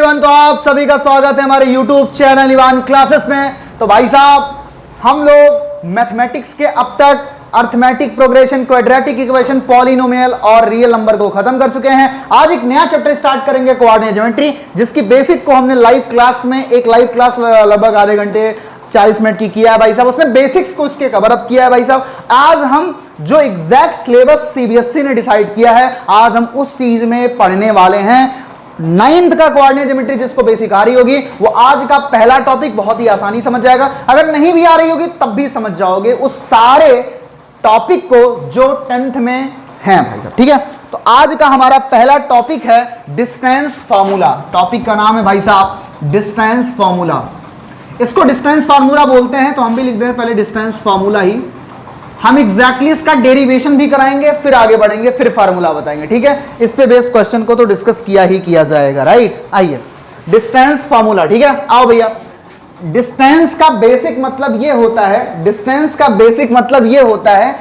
Everyone, तो आप सभी का स्वागत है हमारे यूट्यूब चैनल इवान क्लासेस में। तो भाई साहब, हम लोग मैथमेटिक्स के अब तक arithmetic progression, quadratic equation, polynomial और रियल नंबर को खत्म कर चुके हैं। आज एक नया चैप्टर स्टार्ट करेंगे, कोऑर्डिनेट ज्योमेट्री, जिसकी बेसिक को हमने लाइव क्लास में, एक लाइव क्लास लगभग आधे घंटे 40 मिनट की किया है भाई साहब। उसमें बेसिक्स को इसके कवर अप किया है भाई साहब। आज हम जो एग्जैक्ट सिलेबस सीबीएसई ने डिसाइड किया है, आज हम उस चीज में पढ़ने वाले हैं। 9th का कोऑर्डिनेट ज्योमेट्री जिसको बेसिक आ रही होगी वो आज का पहला टॉपिक बहुत ही आसानी समझ जाएगा। अगर नहीं भी आ रही होगी तब भी समझ जाओगे उस सारे टॉपिक को जो 10th में है भाई साहब, ठीक है। तो आज का हमारा पहला टॉपिक है डिस्टेंस फार्मूला। टॉपिक का नाम है भाई साहब डिस्टेंस फार्मूला। इसको डिस्टेंस फार्मूला बोलते हैं, तो हम भी लिख दें पहले डिस्टेंस फार्मूला ही। हम एग्जैक्टली इसका डेरिवेशन भी कराएंगे, फिर आगे बढ़ेंगे, फिर फार्मूला बताएंगे, ठीक है। इस पे बेस्ड क्वेश्चन को तो डिस्कस किया ही किया जाएगा, राइट। आइए डिस्टेंस फार्मूला, ठीक है। आओ भैया, डिस्टेंस का बेसिक मतलब ये होता है, डिस्टेंस का बेसिक मतलब ये होता है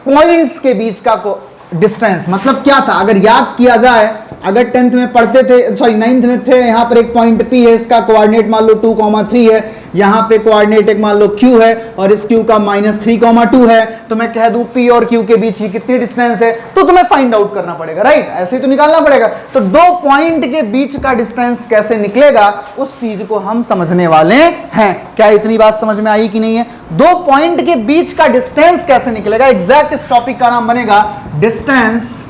पॉइंट्स के बीच का डिस्टेंस। मतलब क्या था, अगर याद किया जाए, अगर 10th में पढ़ते थे, सॉरी 9th में थे, यहां पर एक पॉइंट P है, इसका कोऑर्डिनेट मान लो 2,3 है, यहां पे कोऑर्डिनेट एक मान लो Q है और इस Q का -3,2 है, तो मैं कह दूं P और Q के बीच ही कितनी डिस्टेंस है, तो तुम्हें फाइंड आउट करना पड़ेगा, राइट। ऐसे ही तो निकालना पड़ेगा। तो दो पॉइंट के बीच का डिस्टेंस कैसे निकलेगा उस चीज को हम समझने वाले हैं। क्या इतनी बात समझ में आई कि नहीं है? दो पॉइंट के बीच का डिस्टेंस कैसे निकलेगा, एग्जैक्ट इस टॉपिक का नाम बनेगा डिस्टेंस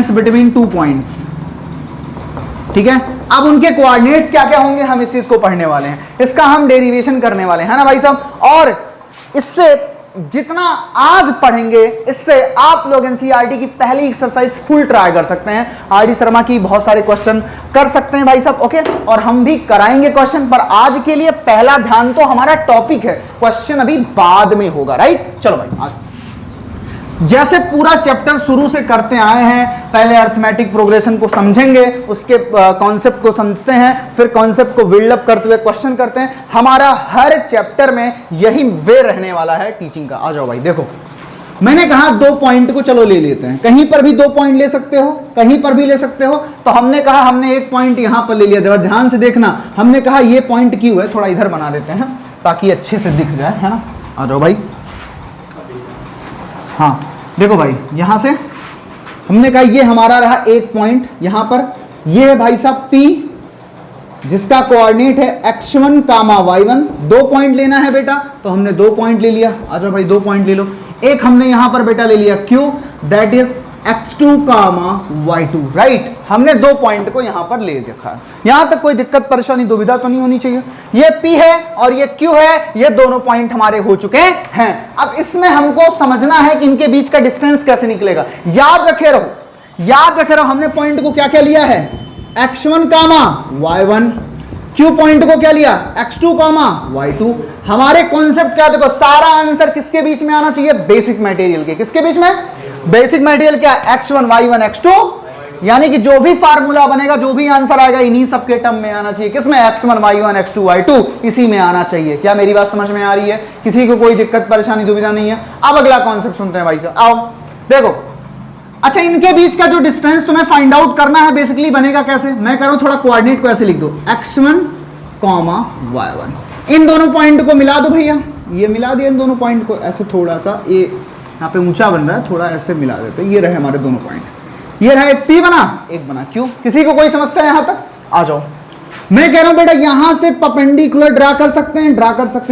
बिटवीन टू पॉइंट्स, ठीक है। अब उनके कोऑर्डिनेट्स क्या क्या होंगे हम इस चीज को पढ़ने वाले हैं, इसका हम डेरिवेशन करने वाले हैं ना भाई साहब। और इससे जितना आज पढ़ेंगे, इससे आप लोग एनसीईआरटी की पहली एक्सरसाइज फुल ट्राई कर सकते हैं। आरडी शर्मा की बहुत सारे क्वेश्चन कर सकते हैं भाई साहब, ओके। और हम भी कराएंगे क्वेश्चन, पर आज के लिए पहला ध्यान तो हमारा टॉपिक है, क्वेश्चन अभी बाद में होगा, राइट। चलो भाई, आज जैसे पूरा चैप्टर शुरू से करते आए हैं, पहले अर्थमेटिक प्रोग्रेशन को समझेंगे, उसके कॉन्सेप्ट को समझते हैं, फिर कॉन्सेप्ट को बिल्ड अप करते हुए क्वेश्चन करते हैं। हमारा हर चैप्टर में यही वे रहने वाला है टीचिंग का। आ जाओ भाई, देखो मैंने कहा दो पॉइंट को चलो ले लेते हैं, कहीं पर भी दो पॉइंट ले सकते हो, कहीं पर भी ले सकते हो। तो हमने कहा हमने एक पॉइंट यहां पर ले लिया, जरा ध्यान से देखना। हमने कहा ये पॉइंट क्यों है, थोड़ा इधर बना देते हैं ताकि अच्छे से दिख जाए, है ना। आ जाओ भाई, हाँ देखो भाई, यहां से हमने कहा ये हमारा रहा एक पॉइंट, यहां पर ये है भाई साहब P, जिसका कोऑर्डिनेट है x1, y1। दो पॉइंट लेना है बेटा, तो हमने दो पॉइंट ले लिया। आ जाओ भाई, दो पॉइंट ले लो। एक हमने यहां पर बेटा ले लिया Q, that is x2, y2, right. हमने दो पॉइंट को यहां पर ले रखा है। यहां तक कोई दिक्कत परेशानी दुविधा तो नहीं होनी चाहिए। ये P है और ये Q है, ये दोनों पॉइंट हमारे हो चुके हैं। अब इसमें हमको समझना है कि इनके बीच का डिस्टेंस कैसे निकलेगा। याद रखे रहो, हमने पॉइंट को क्या क्या लिया है, x1, y1। Q पॉइंट को क्या लिया, x2, y2। हमारे कॉन्सेप्ट क्या, देखो सारा आंसर किसके बीच में आना चाहिए, बेसिक मटेरियल के। किसके बीच में, बेसिक मटेरियल क्या, x1, y1, x2। यानी कि जो भी फार्मूला बनेगा, जो भी आंसर आएगा, इन्हीं सबके टर्म में आना चाहिए। किसमें, x1, y1, x2, y2, इसी में आना चाहिए। क्या मेरी बात समझ में आ रही है? किसी को कोई दिक्कत परेशानी दुविधा नहीं है? अब अगला कॉन्सेप्ट सुनते हैं भाई साहब। आओ देखो, अच्छा इनके बीच का जो डिस्टेंस तुम्हें फाइंड आउट करना है, बेसिकली बनेगा कैसे, मैं कह रहा हूं थोड़ा कोऑर्डिनेट को ऐसे लिख दो, x1, y1। इन दोनों पॉइंट को मिला दो भैया, ये मिला दिया इन दोनों पॉइंट को ऐसे, थोड़ा सा ये यहाँ पे ऊंचा बन रहा है, थोड़ा ऐसे मिला देते हैं। ये रहे हमारे दोनों पॉइंट, ये रहा एक P बना, एक बना Q। किसी को कोई समस्या यहां तक? आ जाओ। मैं कह रहा हूं बेटा यहां से परपेंडिकुलर ड्रा कर सकते हैं,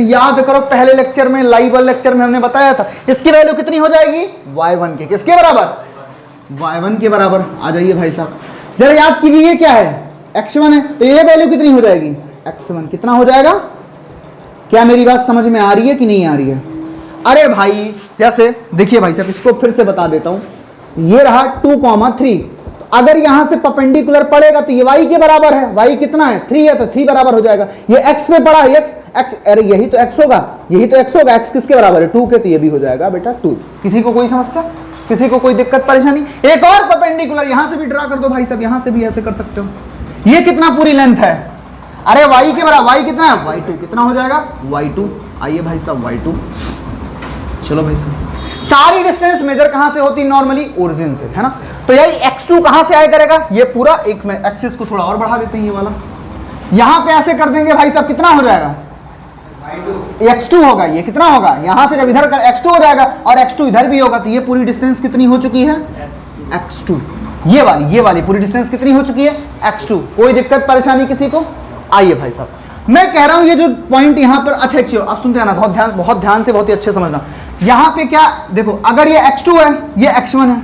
याद करो पहले लेक्चर में, लाइव लेक्चर में हमने बताया था इसकी वैल्यू कितनी हो जाएगी, y1 के किसके बराबर, y1 के बराबर। आ जाइए भाई साहब, जरा याद कीजिए ये क्या है, x1 है, तो ये वैल्यू कितनी हो जाएगी, x1 कितना हो जाएगा। क्या मेरी बात समझ में आ रही है कि नहीं आ रही है? अरे भाई जैसे देखिए भाई साहब, इसको फिर से बता देता हूं। ये रहा 2,3, अगर यहां से परपेंडिकुलर पड़ेगा तो ये y के बराबर है। y कितना है, 3 है, तो 3 बराबर हो जाएगा। ये x पे पड़ा है, x, अरे यही तो x होगा, x किसके बराबर है, 2 के, तो ये भी हो जाएगा बेटा 2। किसी को कोई समस्या, किसी को कोई दिक्कत परेशानी? एक और परपेंडिकुलर यहां से भी ड्रा कर दो भाई साहब, यहां से भी ऐसे कर सकते हो। ये कितना पूरी लेंथ है, अरे y के बराबर, y कितना है, y2 कितना हो जाएगा, y2। आइए भाई साहब y2, चलो भाई साहब सारी डिस्टेंस मेजर कहां से होती है नॉर्मली? ओरिजिन से, है ना। तो यही x2 कहां से आया करेगा? ये पूरा एक में एक्सिस को थोड़ा और बढ़ा देते हैं, ये वाला यहां पे ऐसे कर देंगे भाई साहब, कितना हो जाएगा? x2 होगा। ये कितना होगा? यहां से जब इधर का x2 हो जाएगा और x2 इधर भी होगा, तो ये पूरी डिस्टेंस कितनी हो चुकी है? x2। ये वाली पूरी डिस्टेंस कितनी हो चुकी है? x2। कोई दिक्कत परेशानी किसी को? आइए भाई साहब, मैं कह रहा हूं ये जो पॉइंट यहां पर, अच्छा अच्छी अब सुनते हैं ना, बहुत ध्यान से, बहुत ही अच्छे समझना। यहां पे क्या देखो, अगर ये x2 है, ये x1 है,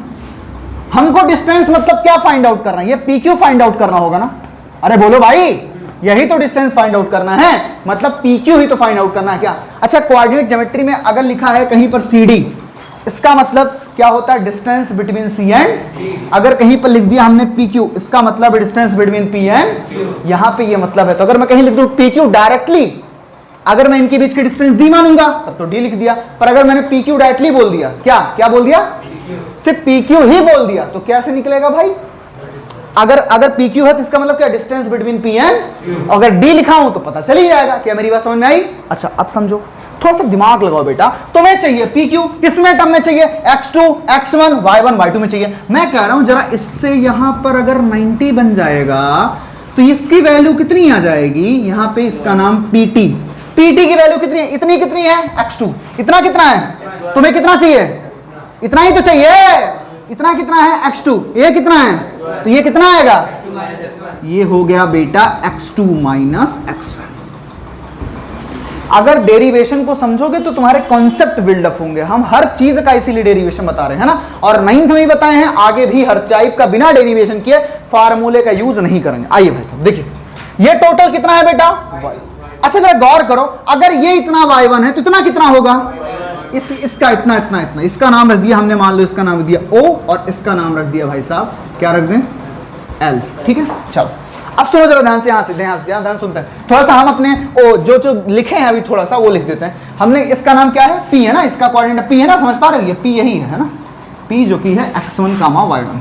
हमको डिस्टेंस मतलब क्या फाइंड आउट करना है? ये PQ फाइंड आउट करना होगा ना। अरे बोलो भाई, यही तो डिस्टेंस फाइंड आउट करना है, मतलब PQ ही तो फाइंड आउट करना है क्या? अच्छा, कोऑर्डिनेट ज्योमेट्री में अगर लिखा है कहीं पर CD, इसका मतलब क्या होता है? डिस्टेंस बिटवीन C एंड, अगर कहीं पर लिख दिया हमने PQ, इसका मतलब डिस्टेंस बिटवीन P एंड, यहां पे ये मतलब है। तो अगर मैं कहीं लिख दूं PQ डायरेक्टली, अगर मैं इनके बीच की डिस्टेंस D मानूंगा तब तो D लिख दिया, पर अगर मैंने PQ डायरेक्टली बोल दिया, क्या बोल दिया? सिर्फ PQ ही बोल दिया, तो कैसे निकलेगा भाई? अगर PQ है तो इसका मतलब क्या? डिस्टेंस बिटवीन P एंड, अगर D लिखा हूं तो पता चल ही जाएगा। क्या मेरी बात समझ में आई? अच्छा, अब समझो, थोड़ा सा दिमाग लगाओ बेटा। तुम्हें चाहिए PQ, किसमें टर्म में चाहिए? x2, x1, y1, y2 में चाहिए। मैं कह रहा हूं जरा इससे यहां पर अगर 90 बन जाएगा तो इसकी वैल्यू कितनी आ जाएगी? यहां पे इसका नाम PT की वैल्यू कितनी है? कितनी है? x2। इतना कितना है? तुम्हें कितना चाहिए? इतना ही तो चाहिए। इतना कितना है? x2। ये कितना है? तो ये कितना आएगा? ये हो गया बेटा x2 माइनस x1। अगर डेरिवेशन को समझोगे तो तुम्हारे कॉन्सेप्ट बिल्डअप होंगे। हम हर चीज का इसीलिए डेरिवेशन बता रहे हैं ना, और 9th में भी बताए हैं, आगे भी हर टाइप का बिना डेरिवेशन किए फार्मूले का यूज नहीं करेंगे। आइए भाई साहब देखिए, ये टोटल कितना है बेटा? y। अच्छा जरा गौर करो, अगर ये इतना y1 है तो इतना कितना होगा? इसका इतना। इसका नाम रख दिया हमने, मान लो इसका नाम रख दिया O, और इसका नाम रख दिया भाई साहब, क्या रख दें? L। ठीक है, चलो अब सुनो जरा ध्यान से, ध्यान सुनते हैं। थोड़ा सा हम अपने जो लिखे हैं अभी थोड़ा सा वो लिख देते हैं। हमने इसका नाम क्या है? P है ना, इसका कोऑर्डिनेट P है ना, समझ पा रहे हो? ये P यही है ना, P जो कि है x1, y1,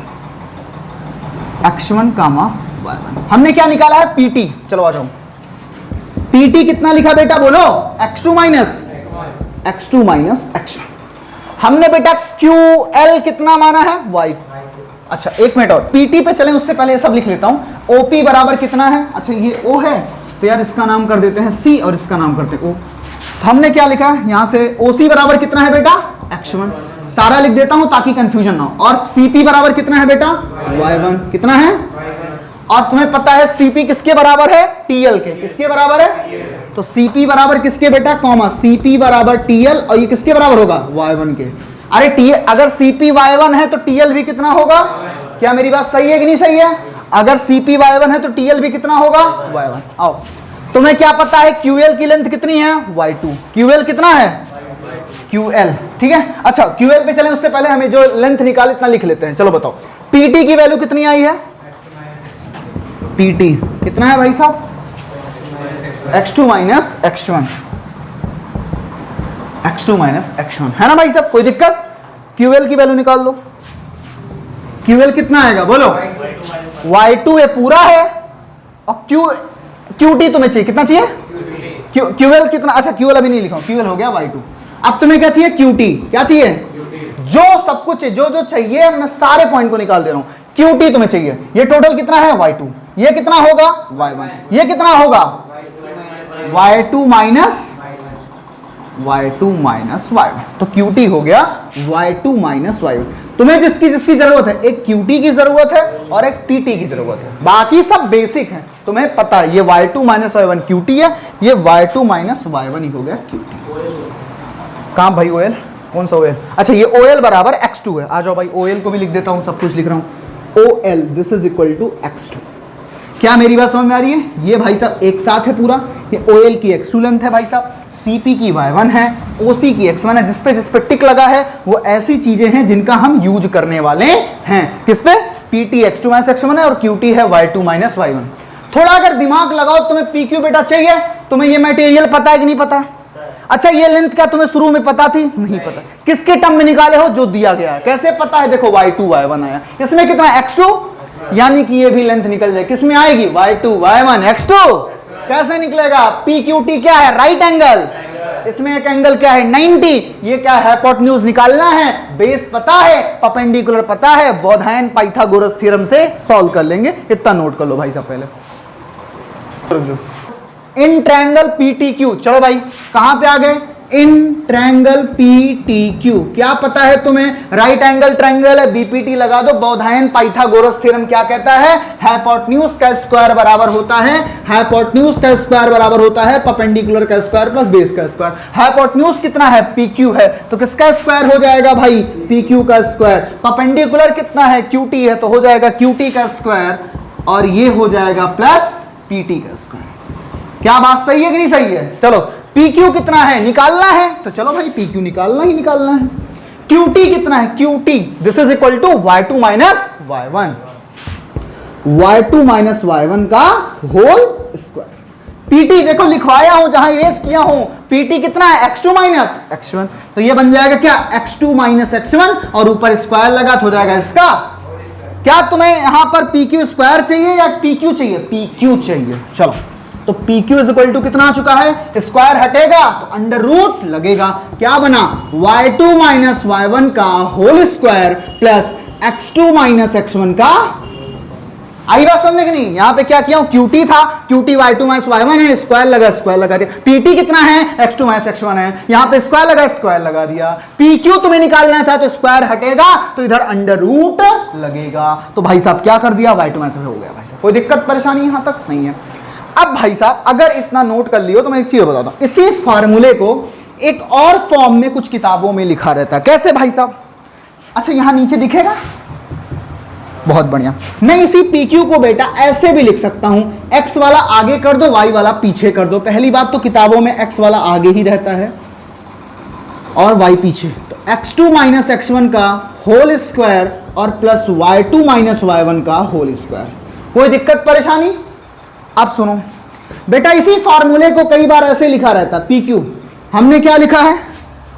x1, y1। हमने क्या निकाला है? PT। चलो आ जाओ, PT कितना लिखा बेटा? बोलो। x2 minus x1। हमने बेटा QL कितना माना है? y। अच्छा एक मिनट और, PT पे चलें उससे पहले ये सब लिख लेता हूं। OP बराबर कितना है? अच्छा ये O है, तो यार इसका नाम कर देते हैं C और इसका नाम करते हैं O। तो हमने क्या लिखा है यहां से? OC बराबर कितना है बेटा? x1। सारा लिख देता हूं ताकि कंफ्यूजन ना हो। और CP बराबर कितना है बेटा? y1। कितना है? और तुम्हें पता है CP किसके बराबर है? TL के। किसके बराबर है? तो CP बराबर किसके बेटा? कॉमा CP बराबर TL, और ये किसके बराबर होगा? y1 के। अरे TL, अगर CP y1 है तो TL भी कितना होगा? क्या मेरी बात सही है कि नहीं सही है? अगर CP y1 है तो TL भी कितना होगा? y1। आओ, तुम्हें क्या पता है QL की लेंथ कितनी है? y2। QL कितना है? QL। ठीक है, अच्छा QL पे चलें उससे पहले हमें जो लेंथ निकाले इतना लिख लेते हैं। चलो बताओ, PT की वैल्यू कितनी आई है? PT कितना है भाई साहब? x2 minus x1, x2 minus x1, है ना भाई साहब? कोई दिक्कत? QL की वैल्यू निकाल लो। QL कितना आएगा बोलो? y2 ये पूरा है, और QT तुम्हें चाहिए कितना चाहिए? QL कितना? अच्छा QL अभी नहीं लिखा, QL हो गया y2। अब तुम्हें क्या चाहिए? QT। क्या चाहिए? जो सब कुछ जो चाहिए मैं सारे पॉइंट को निकाल दे रहा हूं। QT तुम्हें चाहिए। ये टोटल कितना है? y2। ये कितना होगा? y1। ये कितना होगा? y2 minus y1। तो QT हो गया y2 माइनस y1। तुम्हें जिसकी जरूरत है, एक QT की जरूरत है और एक PT की जरूरत है, बाकी सब बेसिक है, तुम्हें पता है। ये y2 माइनस y1 QT है, ये y2 माइनस y1 ही हो गया QT। कहां भाई OL? कौन सा OL? अच्छा ये OL बराबर x2 है। आ जाओ भाई, OL को भी लिख देता हूं, सब कुछ लिख रहा हूं। OL this is equal to x2। क्या मेरी बात समझ में आ रही है? ये भाई साहब एक साथ है पूरा। ये OL की x2 लेंथ है भाई साहब, CP की y1 है, OC की x1 है। जिस पे टिक लगा है वो ऐसी चीजें हैं जिनका हम यूज करने वाले हैं। किस पे? PT x2 माइनस x1 है और QT है y2 माइनस y1। थोड़ा अगर दिमाग लगाओ, तुम्हें PQ बेटा चाहिए, तुम्हें ये मटेरियल पता है कि नहीं पता? अच्छा ये लेंथ क्या तुम्हें शुरू में पता थी? नहीं पता। किसके टर्म में निकाले हो? जो दिया गया है। कैसे पता है? देखो y2 y1 आया, इसमें कितना x2, यानी कि ये भी लेंथ निकल जाए। किसमें आएगी? y2 y1 x2। कैसे निकलेगा? PQT क्या है? Right angle. इसमें एक एंगल क्या है 90, ये क्या है हाइपोटेन्यूज निकालना है, बेस पता है, परपेंडिकुलर पता है, बोधायन पाइथागोरस थ्योरम से सॉल्व कर लेंगे। इतना नोट कर लो भाई साहब पहले। इन ट्रायंगल PTQ, चलो भाई कहां पे आ गए, इन ट्रायंगल PTQ, क्या पता है तुम्हें, राइट एंगल ट्रायंगल है, BPT लगा दो। बोधायन पाइथागोरस थ्योरम क्या कहता है, हाइपोटेन्यूज का स्क्वायर बराबर होता है, हाइपोटेन्यूज का स्क्वायर बराबर होता है परपेंडिकुलर का स्क्वायर प्लस बेस का स्क्वायर। हाइपोटेन्यूज कितना है, PQ है, तो किसका स्क्वायर हो जाएगा भाई, PQ का स्क्वायर। परपेंडिकुलर कितना है, QT है, तो हो जाएगा QT का स्क्वायर, और ये हो जाएगा प्लस PT का स्क्वायर। क्या बात सही है कि नहीं सही है? चलो PQ कितना है निकालना है, तो चलो भाई PQ निकालना ही निकालना है। QT कितना है, QT this is equal to y2 minus y1, y2 minus y1 का होल स्क्वायर। PT देखो लिखवाया हूं, जहां इरेज किया हूं, PT कितना है x2 माइनस x1, तो ये बन जाएगा क्या x2 माइनस x1, और ऊपर स्क्वायर लगा तो हो जाएगा इसका। क्या तुम्हें यहां पर PQ स्क्वायर चाहिए या PQ चाहिए, PQ चाहिए। चलो तो PQ इज इक्वल टू कितना आ चुका है, स्क्वायर हटेगा तो अंडर रूट लगेगा, क्या बना y2 माइनस y1 का whole square plus x2 minus x1 का। आई बात समझने की नहीं, यहां पे क्या किया हूं, QT था, QT y2 माइनस y1 है, स्क्वायर लगा दिया। PT कितना है, x2 माइनस x1 है, यहां पे स्क्वायर लगा दिया। PQ तुम्हें निकालना था तो स्क्वायर हटेगा तो इधर अंडर रूट लगेगा, तो भाई साहब क्या कर दिया, y2 माइनस हो गया। भाई साहब कोई दिक्कत परेशानी यहां तक नहीं है। अब भाई साहब अगर इतना नोट कर लियो तो मैं एक चीज बताता हूं, इसी फार्मूले को एक और फॉर्म में कुछ किताबों में लिखा रहता है। कैसे भाई साहब, अच्छा यहां नीचे दिखेगा, बहुत बढ़िया। मैं इसी PQ को बेटा ऐसे भी लिख सकता हूं, x वाला आगे कर दो, y वाला पीछे कर दो। पहली बात तो किताबों में x वाला आगे ही रहता है और y पीछे, तो x2 माइनस x1 का होल स्क्वायर और प्लस y2 माइनस y1 का होल स्क्वायर। कोई दिक्कत परेशानी? अब सुनो बेटा, इसी फार्मूले को कई बार ऐसे लिखा रहता है PQ, हमने क्या लिखा है,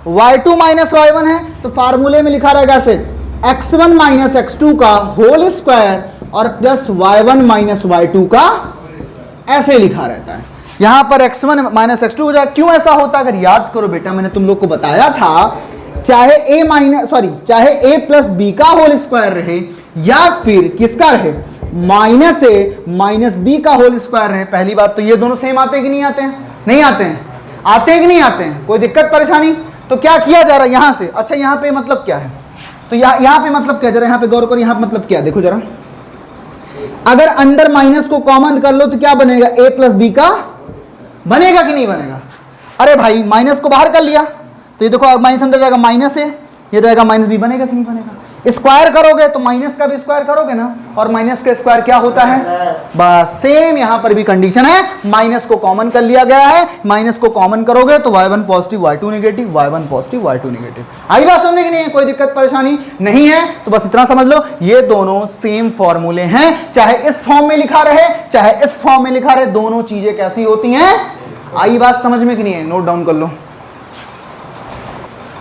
y2 माइनस y1 है, तो फार्मूले में लिखा रहेगा ऐसे x1 माइनस x2 का होल स्क्वायर और प्लस y1 माइनस y2 का, ऐसे लिखा रहता है। यहां पर x1 माइनस x2 हो जाए। क्यों ऐसा होता, अगर याद करो बेटा, मैंने तुम लोग को बताया था, चाहे a प्लस b का होल स्क्वायर रहे या फिर किसका रहे, माइनस ए माइनस बी का होल स्क्वायर है, पहली बात तो ये दोनों सेम आते हैं कि नहीं आते हैं, नहीं आते हैं, आते हैं कि नहीं आते हैं, कोई दिक्कत परेशानी? तो क्या किया जा रहा है यहां से, अच्छा यहां पे मतलब क्या है, तो यहां पे मतलब क्या, जरा यहां पे गौर करो, यहां पे मतलब क्या, देखो जरा, अगर अंदर माइनस को कॉमन कर लो तो क्या बनेगा, ए प्लस बी का बनेगा कि नहीं बनेगा। अरे भाई माइनस को बाहर कर लिया तो ये देखो माइनस अंदर जाएगा, माइनस ए, ये जाएगा माइनस बी, बनेगा कि नहीं बनेगा। स्क्वायर करोगे तो माइनस का भी स्क्वायर करोगे ना, और माइनस का स्क्वायर क्या होता है, बस सेम यहां पर भी कंडीशन है, माइनस को कॉमन कर लिया गया है, माइनस को कॉमन करोगे तो y1 positive y2 negative, y1 positive y2 negative. आई बात समझने की नहीं है, कोई दिक्कत परेशानी नहीं है, तो बस इतना समझ लो, ये दोनों सेम फॉर्मूले हैं, चाहे इस फॉर्म में लिखा रहे चाहे इस फॉर्म में लिखा रहे, दोनों चीजें कैसी होती हैं। आई बात समझ में कि नहीं है, नोट डाउन कर लो।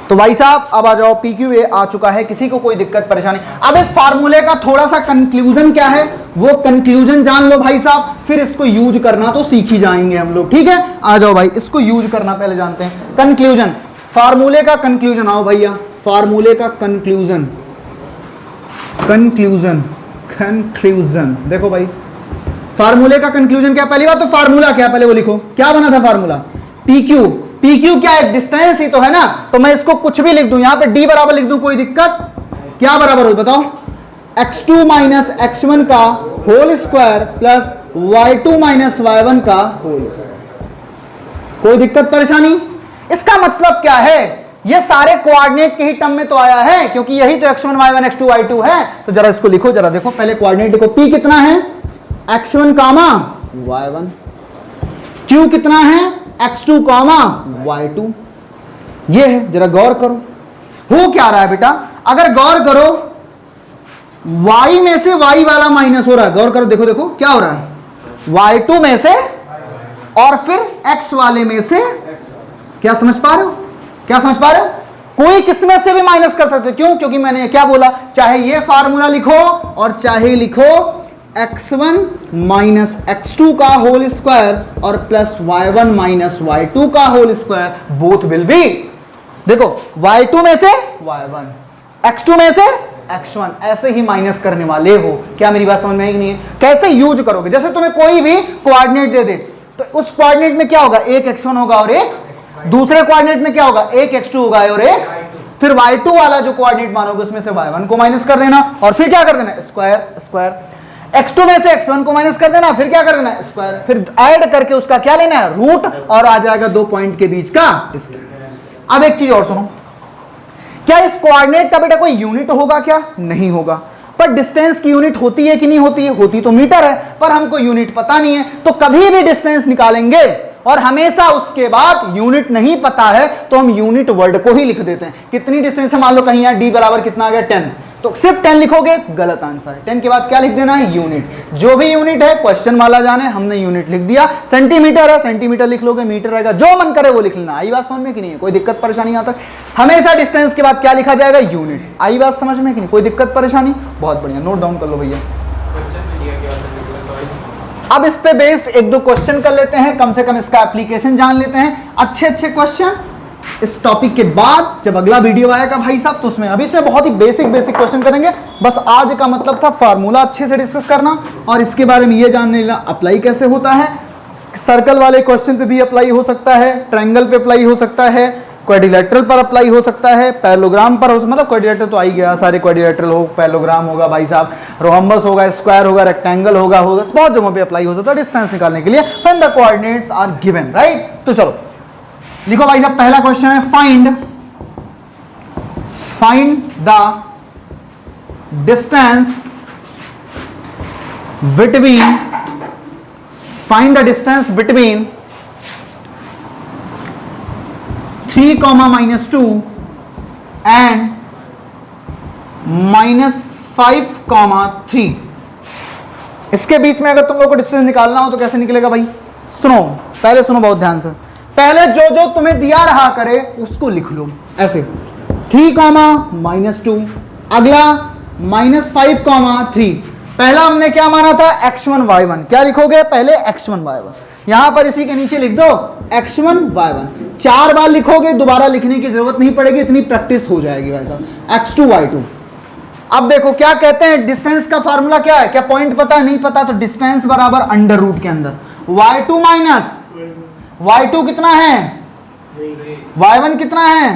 तो भाई साहब अब आ जाओ, PQ आ चुका है, किसी को कोई दिक्कत परेशानी। अब इस फार्मूले का थोड़ा सा कंक्लूजन क्या है, वो कंक्लूजन जान लो भाई साहब, फिर इसको यूज करना तो सीख ही जाएंगे हम लोग, ठीक है। आ जाओ भाई, इसको यूज करना पहले जानते हैं। कंक्लूजन, फार्मूले का कंक्लूजन, आओ भैया, फार्मूले का कंक्लूजन, कंक्लूजन देखो भाई, फार्मूले का कंक्लूजन क्या, पहली बात तो फार्मूला क्या, पहले वो लिखो, क्या बना था फार्मूला, PQ क्या है, डिस्टेंस ही तो है ना, तो मैं इसको कुछ भी लिख दूं, यहां पे D बराबर लिख दूं, कोई दिक्कत, क्या बराबर हो बताओ, x2 माइनस x1 का whole square plus y2 minus y1 का होल स्क्वायर। कोई दिक्कत परेशानी? इसका मतलब क्या है, ये सारे कोऑर्डिनेट के ही टर्म में तो आया है, क्योंकि यही तो x1 y1 x2 y2 है। तो जरा इसको लिखो, जरा देखो, पहले कोऑर्डिनेट लिखो, P कितना है, x1 कामा y1, Q कितना है, x2 कामा y2, ये है, जरा गौर करो, हो क्या रहा है बेटा, अगर गौर करो y में से y वाला माइनस हो रहा है, गौर करो, देखो देखो क्या हो रहा है, y2 में से और फिर x वाले में से, क्या समझ पा रहे हो, क्या समझ पा रहे हो, कोई किसमें से भी माइनस कर सकते हो। क्यों, क्योंकि मैंने क्या बोला, चाहे ये फार्मूला लिखो और चाहे लिखो x1 माइनस x2 का होल स्क्वायर और प्लस y1 माइनस y2 का whole square both will be, देखो y2 में से y1, x2 में से x1, ऐसे ही माइनस करने वाले हो। क्या मेरी बात समझ में आई कि नहीं है? कैसे यूज करोगे? जैसे तुम्हें कोई भी कोऑर्डिनेट दे दे तो उस कोऑर्डिनेट में क्या होगा, एक x1 होगा और एक, दूसरे कोऑर्डिनेट में क्या होगा, एक x2 होगा और एक, फिर y2 वाला जो कोऑर्डिनेट मानोगे उसमें से y1 को माइनस कर देना और फिर क्या कर देना, स्क्वायर स्क्वायर। x2 में से x1 को माइनस कर देना, फिर क्या कर देना, स्क्वायर, फिर ऐड करके उसका क्या लेना है, रूट, और आ जाएगा दो पॉइंट के बीच का डिस्टेंस। अब एक चीज और सुनो, क्या इस कोऑर्डिनेट का बेटा कोई यूनिट होगा? क्या नहीं होगा, पर डिस्टेंस की यूनिट होती है कि नहीं होती है? होती तो मीटर है, पर हमको यूनिट पता नहीं है, तो कभी भी डिस्टेंस निकालेंगे और हमेशा उसके बाद यूनिट नहीं पता है तो हम यूनिट वर्ड को ही लिख देते हैं। कितनी डिस्टेंस है, मान लो कहीं यहाँ d बराबर कितना आ गया 10, तो सिर्फ 10 लिखोगे, गलत आंसर है। 10 के बाद क्या लिख देना है, यूनिट। जो भी यूनिट है क्वेश्चन वाला जाने, हमने यूनिट लिख दिया। सेंटीमीटर है, सेंटीमीटर लिख लोगे, मीटर रहेगा, जो मन करे वो लिख लेना। आई बात समझ में कि नहीं है? कोई दिक्कत परेशानी यहाँ तक? हमेशा डिस्टेंस के बाद क्या लिखा जाएगा, यूनिट। आई बात समझ में कि नहीं? कोई दिक्कत परेशानी? बहुत बढ़िया, नोट डाउन कर लो भैया। अब इस पे बेस्ड एक दो क्वेश्चन कर लेते हैं, कम से कम इसका एप्लीकेशन जान लेते हैं। अच्छे अच्छे क्वेश्चन इस टॉपिक के बाद जब अगला वीडियो आएगा भाई साहब तो उसमें, अभी इसमें बहुत ही बेसिक क्वेश्चन करेंगे। बस आज का मतलब था फार्मूला अच्छे से डिस्कस करना और इसके बारे में ये जानने लेना अप्लाई कैसे होता है। सर्कल वाले क्वेश्चन पे भी अप्लाई हो सकता है, ट्रायंगल पे अप्लाई हो सकता है, क्वाड्रिलेटरल पर अप्लाई हो सकता है, पैरेललोग्राम पर हो, मतलब क्वाड्रिलेटरल तो आ ही गया, सारे क्वाड्रिलेटरल हो, पैरेललोग्राम होगा भाई साहब, रोहम्बस होगा, स्क्वायर होगा, रेक्टेंगल होगा, बहुत जगहों पे अप्लाई हो सकता है डिस्टेंस निकालने के लिए when the coordinates are given, right. तो चलो लिखो भाई साहब, पहला क्वेश्चन है find the distance between 3, -2 and -5, 3। इसके बीच में अगर तुम लोग को डिस्टेंस निकालना हो तो कैसे निकलेगा भाई? सुनो, पहले सुनो बहुत ध्यान से। पहले जो जो तुम्हें दिया रहा करे उसको लिख लो ऐसे, 3, -2, अगला -5, 3। पहला हमने क्या माना था, x1 y1। क्या लिखोगे पहले, x1 y1। यहां पर इसी के नीचे लिख दो x1 y1। 4 बार लिखोगे, दोबारा लिखने की जरूरत नहीं पड़ेगी, इतनी प्रैक्टिस हो जाएगी भाई साहब। x2 y2। अब देखो क्या कहते हैं, डिस्टेंस का फार्मूला क्या है? क्या पॉइंट पता है? नहीं पता, तो डिस्टेंस बराबर अंडर रूट के अंदर y2 माइनस y2 कितना है, y1 कितना है,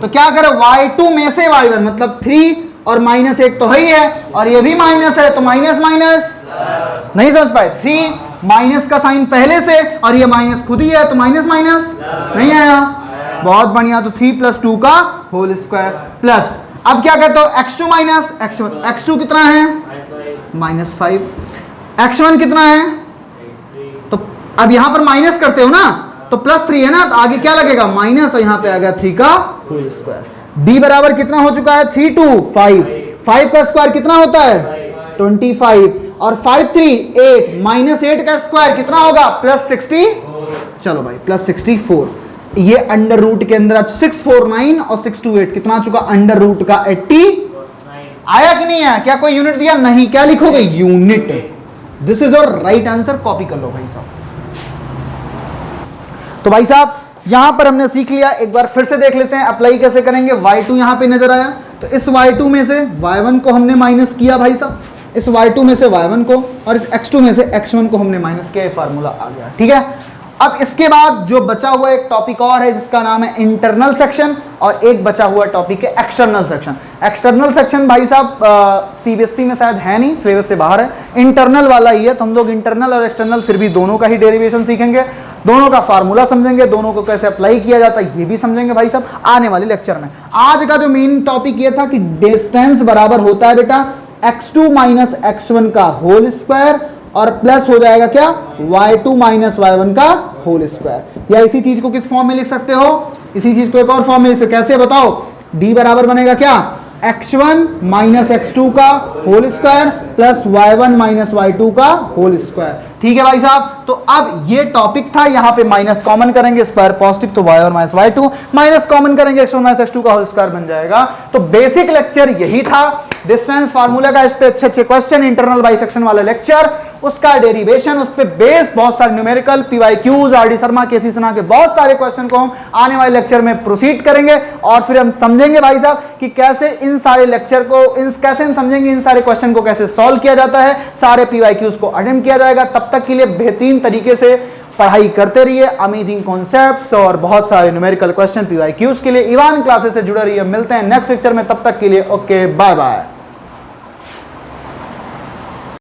तो क्या करें, y2 में से y1 मतलब 3 और -1 तो है ही है, और ये भी माइनस है तो माइनस माइनस, नहीं समझ पाए? 3 माइनस का साइन पहले से और ये माइनस खुद ही है तो माइनस माइनस नहीं आया, बहुत बढ़िया। तो 3 + 2 का होल स्क्वायर प्लस, अब क्या कहते हो, x2 माइनस x1, x2 कितना है, -5, x1 कितना है, तो अब यहां पर माइनस करते हो ना तो +3 है ना, तो आगे क्या लगेगा, माइनस, और यहां पे आ गया 3 का होल स्क्वायर। d बराबर कितना हो चुका है, 3 2 5, 5 का स्क्वायर कितना होता है, 25, और 5 3 8, -8 का स्क्वायर कितना होगा, +60, चलो भाई +64। ये अंडर रूट के अंदर 6 4 9 और 6 2 8 कितना आ चुका, अंडर रूट का 80 आया कि नहीं आया? क्या कोई यूनिट दिया? नहीं। क्या लिखोगे, unit. This is your right answer, copy कर लो भाई साहब। तो भाई साहब यहां पर हमने सीख लिया, एक बार फिर से देख लेते हैं अप्लाई कैसे करेंगे। y2 यहां पे नजर आया, तो इस y2 में से y1 को हमने माइनस किया भाई साहब, इस y2 में से y1 को, और इस x2 में से x1 को हमने माइनस किया, फार्मूला आ गया, ठीक है। अब इसके बाद जो बचा हुआ एक टॉपिक और है जिसका नाम है इंटरनल सेक्शन, और एक बचा हुआ टॉपिक है एक्सटर्नल सेक्शन। एक्सटर्नल सेक्शन भाई साहब सीबीएसई में शायद है नहीं, सिलेबस से बाहर है, इंटरनल वाला ही है। तो हम लोग इंटरनल और एक्सटर्नल फिर भी दोनों का ही डेरिवेशन सीखेंगे, दोनों का फार्मूला समझेंगे, दोनों को कैसे अप्लाई किया जाता है ये भी समझेंगे भाई साहब आने वाले लेक्चर में। आज का जो मेन टॉपिक ये था कि डिस्टेंस बराबर होता है बेटा x2 माइनस x1 का होल स्क्वायर, और प्लस हो जाएगा क्या, y2 माइनस y1 का होल स्क्वायर। या इसी चीज को किस फॉर्म में लिख सकते हो, इसी चीज को एक और फॉर्म में लिख सकते हो, कैसे बताओ, d बराबर बनेगा क्या, x1 माइनस x2 का whole square plus y1 minus y2 का होल स्क्वायर। ठीक है भाई साहब। तो अब ये टॉपिक था, यहाँ पे माइनस कॉमन करेंगे, स्क्वायर पॉजिटिव तो y1 minus y2, minus common करेंगे x1 माइनस x2 का होल स्क्वायर बन जाएगा। तो बेसिक लेक्चर यही था डिस्टेंस फार्मूला का, इस पे अच्छे अच्छे क्वेश्चन, इंटरनल बाइसेक्शन वाला लेक्चर, उसका डेरिवेशन, उस पे बेस बहुत सारे न्यूमेरिकल, पीवाईक्यूज, आरडी शर्मा, केसी सिन्हा के बहुत सारे क्वेश्चन को हम आने वाले लेक्चर में प्रोसीड करेंगे और फिर हम समझेंगे भाई साहब कि कैसे इन सारे लेक्चर को कैसे हम समझेंगे इन सारे क्वेश्चन को कैसे सॉल्व किया जाता है, सारे पीवाईक्यूज को अटेम्प्ट किया जाएगा। तब तक के लिए बेहतरीन तरीके से पढ़ाई करते रहिए, अमेजिंग कॉन्सेप्ट्स और बहुत सारे न्यूमेरिकल क्वेश्चन पीवाईक्यूज के लिए इवान क्लासेस से जुड़े रहिए। मिलते हैं नेक्स्ट लेक्चर में, तब तक के लिए ओके बाय बाय।